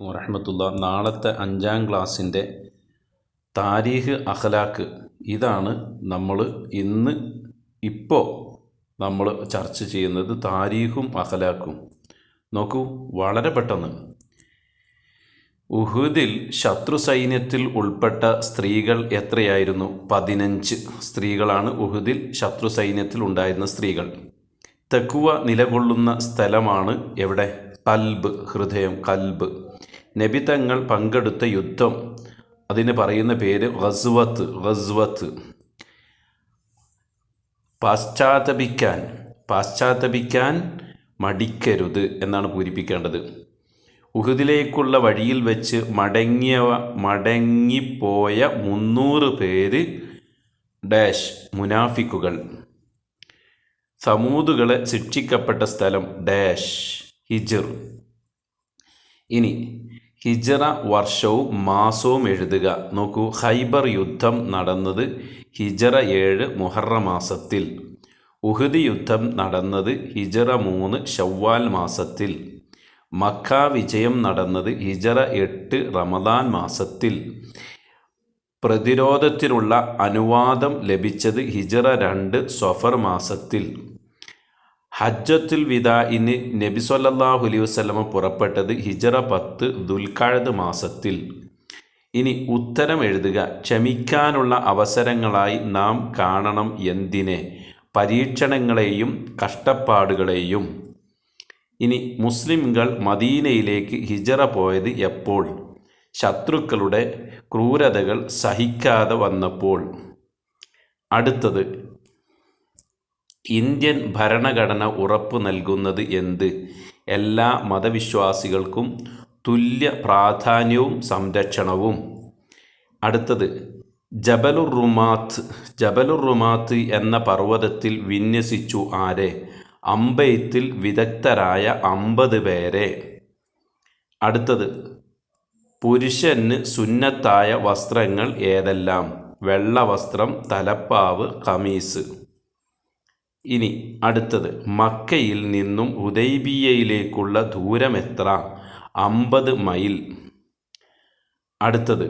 വറഹ്മത്തുള്ളാ. നാളത്തെ 5ാം ക്ലാസ്സിൻ്റെ താരീഖ് അഖ്ലാഖ് ഇതാണ് ഇപ്പോൾ നമ്മൾ ചർച്ച ചെയ്യുന്നത്. താരീഖും അഖ്ലാഖും നോക്കൂ, വളരെ പെട്ടെന്ന്. ഉഹുദിൽ ശത്രു സൈന്യത്തിൽ ഉൾപ്പെട്ട സ്ത്രീകൾ എത്രയായിരുന്നു? 15 സ്ത്രീകളാണ് ഉഹുദിൽ ശത്രു സൈന്യത്തിൽ ഉണ്ടായിരുന്ന സ്ത്രീകൾ. തഖ്വ നിലകൊള്ളുന്ന സ്ഥലമാണ് എവിടെ? ഖൽബ്, ഹൃദയം, ഖൽബ്. നബി തങ്ങൾ പങ്കെടുത്ത യുദ്ധം, അതിന് പറയുന്ന പേര് ഗസ്വത്ത്. പാശ്ചാത്തപിക്കാൻ മടിക്കരുത് എന്നാണ് പൂരിപ്പിക്കേണ്ടത്. ഉഹുദിലേക്കുള്ള വഴിയിൽ വെച്ച് മടങ്ങിപ്പോയ 300 പേര് ഡാഷ് മുനാഫിക്കുകൾ. സമൂദുകളെ ശിക്ഷിക്കപ്പെട്ട സ്ഥലം ഡാഷ് ഹിജ്ർ. ഇനി ഹിജ്റ വർഷവും മാസവും എഴുതുക. നോക്കൂ, ഖൈബർ യുദ്ധം നടന്നത് ഹിജ്റ 7 മുഹറം മാസത്തിൽ. ഉഹുദ് യുദ്ധം നടന്നത് ഹിജ്റ 3 ശവ്വാൽ മാസത്തിൽ. മക്ക വിജയം നടന്നത് ഹിജ്റ 8 റമദാൻ മാസത്തിൽ. പ്രതിരോധത്തിനുള്ള അനുവാദം ലഭിച്ചത് ഹിജ്റ 2 സ്വഫർ മാസത്തിൽ. ഹജ്ജത്തുൽ വിദാഇന് നബി സല്ലല്ലാഹു അലൈഹി വസല്ലമ പുറപ്പെട്ടത് ഹിജ്റ 10 ദുൽഖഅദ് മാസത്തിൽ. ഇനി ഉത്തരം എഴുതുക. ക്ഷമിക്കാനുള്ള അവസരങ്ങളായി നാം കാണണം എന്തിനെ? പരീക്ഷണങ്ങളെയും കഷ്ടപ്പാടുകളെയും. ഇനി മുസ്ലിംകൾ മദീനയിലേക്ക് ഹിജ്റ പോയത് എപ്പോൾ? ശത്രുക്കളുടെ ക്രൂരതകൾ സഹിക്കാതെ വന്നപ്പോൾ. അടുത്തത്, ഇന്ത്യൻ ഭരണഘടന ഉറപ്പു നൽകുന്നത് എന്ത്? എല്ലാ മതവിശ്വാസികൾക്കും തുല്യ പ്രാധാന്യവും സംരക്ഷണവും. അടുത്തത്, ജബലുർ റുമാത്ത് എന്ന പർവ്വതത്തിൽ വിന്യസിച്ചു ആരെ? അമ്പെയ്ത്തിൽ വിദഗ്ധരായ 50 പേരെ. അടുത്തത്, പുരുഷന് സുന്നത്തായ വസ്ത്രങ്ങൾ ഏതെല്ലാം? വെള്ള വസ്ത്രം, തലപ്പാവ്, ഖമീസ്. ഇനി അടുത്തത്, മക്കയിൽ നിന്നും ഹുദൈബിയയിലേക്കുള്ള ദൂരം എത്ര? 50 മൈൽ. അടുത്തത്,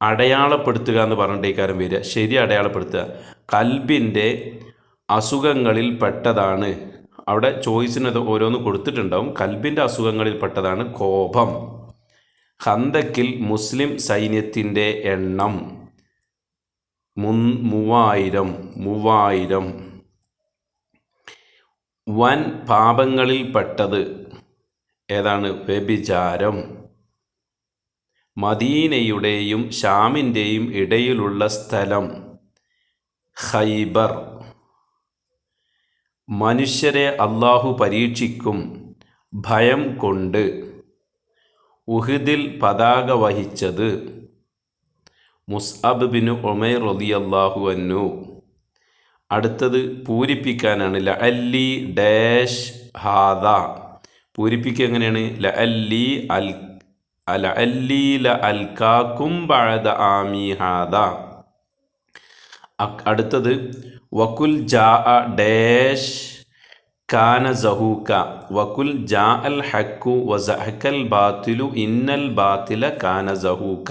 അടയാളപ്പെടുത്തുക എന്ന് പറഞ്ഞിട്ടേക്കാരം വരിക. ശരി, അടയാളപ്പെടുത്തുക. കൽബിൻ്റെ അസുഖങ്ങളിൽ പെട്ടതാണ്. അവിടെ ചോയ്സിന് ഓരോന്ന് കൊടുത്തിട്ടുണ്ടാവും. കൽബിൻ്റെ അസുഖങ്ങളിൽ പെട്ടതാണ് കോപം. ഖന്തക്കിൽ മുസ്ലിം സൈന്യത്തിൻ്റെ എണ്ണം 3000. വൻ പാപങ്ങളിൽ പെട്ടത് ഏതാണ്? വ്യഭിചാരം. മദീനയുടെയും ഷാമിൻ്റെയും ഇടയിലുള്ള സ്ഥലം ഖൈബർ. മനുഷ്യരെ അല്ലാഹു പരീക്ഷിക്കും ഭയം കൊണ്ട്. ഉഹുദിൽ പതാക വഹിച്ചത് മുസ്അബ് ബിൻ ഉമൈർ റളിയല്ലാഹു അൻഹു. അടുത്തത് പൂരിപ്പിക്കാനാണ്. ലഅല്ലി ഡാഷ് ഹാദ. പൂരിപ്പിക്കുക എങ്ങനെയാണ്? ലഅല്ലി ലഅൽകാകും ബഅദ ആമി ഹാദ. അടുത്തത്, വകുൽ ജാഅ ഡാഷ് കാന സഹൂക. വകുൽ ജാഅൽ ഹഖു വസഹകൽ ബാത്തിലു ഇന്നൽ ബാത്തില കാന സഹൂക.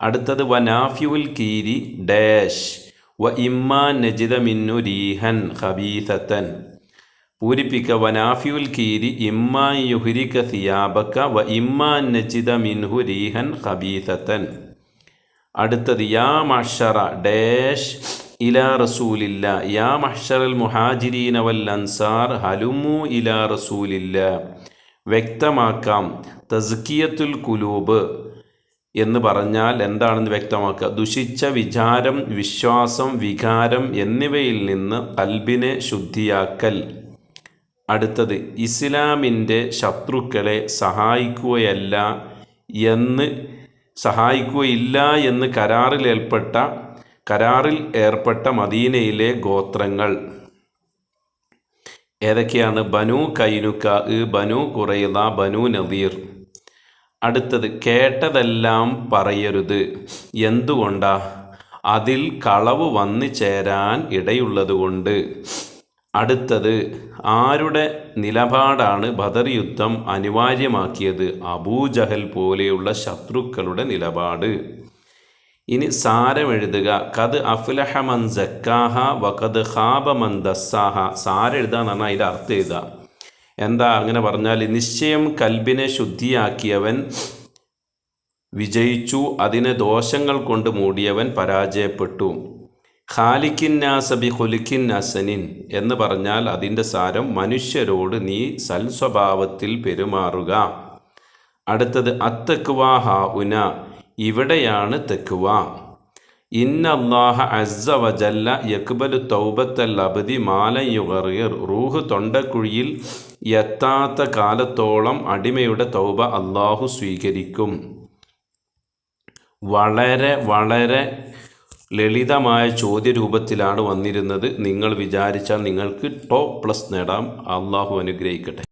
അടുത്തത്, വനാഫിഉൽ കീരി ഡാഷ് വ ഇമ്മാ നജിദ മിന്നു രീഹൻ ഖബീസതൻ. പൂരിപ്പിക്കുക. വനാഫിഉൽ കീരി ഇമ്മാ യുഹ്രിക സിയാബക വ ഇമ്മാ നജിദ മിൻഹു രീഹൻ ഖബീസതൻ. അടുത്തത്, യാ മഅ്ശറ ഡാഷ് ഇലാ റസൂലില്ല. യാ മഅ്ശറൽ മുഹാജിരീന വൽ അൻസാർ ഹലുമു ഇലാ റസൂലില്ല. വ്യക്തമാക്കാം. തസ്കിയത്തുൽ ഖുലൂബ് എന്ന് പറഞ്ഞാൽ എന്താണെന്ന് വ്യക്തമാക്കുക. ദുഷിച്ച വിചാരം, വിശ്വാസം, വികാരം എന്നിവയിൽ നിന്ന് ഖൽബിനെ ശുദ്ധിയാക്കൽ. അടുത്തത്, ഇസ്ലാമിൻ്റെ ശത്രുക്കളെ സഹായിക്കുകയില്ല എന്ന് കരാറിൽ ഏർപ്പെട്ട മദീനയിലെ ഗോത്രങ്ങൾ ഏതൊക്കെയാണ്? ബനു കൈനുക, ബനു ഖുറൈള, ബനു നദീർ. അടുത്തത്, കേട്ടതെല്ലാം പറയരുത്. എന്തുകൊണ്ടാ? അതിൽ കളവ് വന്നു ചേരാൻ ഇടയുള്ളതുകൊണ്ട്. അടുത്തത് ആരുടെ നിലപാടാണ് ബദർ യുദ്ധം അനിവാര്യമാക്കിയത്? അബൂജഹൽ പോലെയുള്ള ശത്രുക്കളുടെ നിലപാട്. ഇനി സാരമെഴുതുക. കത് അഫ്ലഹ മൻ സക്കാഹ വഖദ് ഖാബ മൻ ദസ്സാഹ. സാരെഴുതാന്ന് പറഞ്ഞാൽ അതിൻ്റെ അർത്ഥം എഴുതുക. എന്താ അങ്ങനെ പറഞ്ഞാൽ, നിശ്ചയം കൽബിനെ ശുദ്ധിയാക്കിയവൻ വിജയിച്ചു, അതിനെ ദോഷങ്ങൾ കൊണ്ട് മൂടിയവൻ പരാജയപ്പെട്ടു. ഖാലിക്കിന്നാസ ബി ഖുലുഖിൻ ഹസനിൻ എന്ന് പറഞ്ഞാൽ അതിൻ്റെ സാരം മനുഷ്യരോട് നീ സൽസ്വഭാവത്തിൽ പെരുമാറുക. അടുത്തത് അത്തഖ്വാ ഹഉന, ഇവിടെയാണ് തഖ്വ. ഇന്നല്ലാഹ അസ്സ വജല്ല യഖ്ബലു തൗബത്തൽ അബ്ദി മാലൻ യുഗറിർ. റൂഹ് തൊണ്ടക്കുഴിയിൽ എത്താത്ത കാലത്തോളം അടിമയുടെ തൗബ അള്ളാഹു സ്വീകരിക്കും. വളരെ വളരെ ലളിതമായ ചോദ്യരൂപത്തിലാണ് വന്നിരുന്നത്. നിങ്ങൾ വിചാരിച്ചാൽ നിങ്ങൾക്ക് ടോപ്പ് പ്ലസ് നേടാം. അള്ളാഹു അനുഗ്രഹിക്കട്ടെ.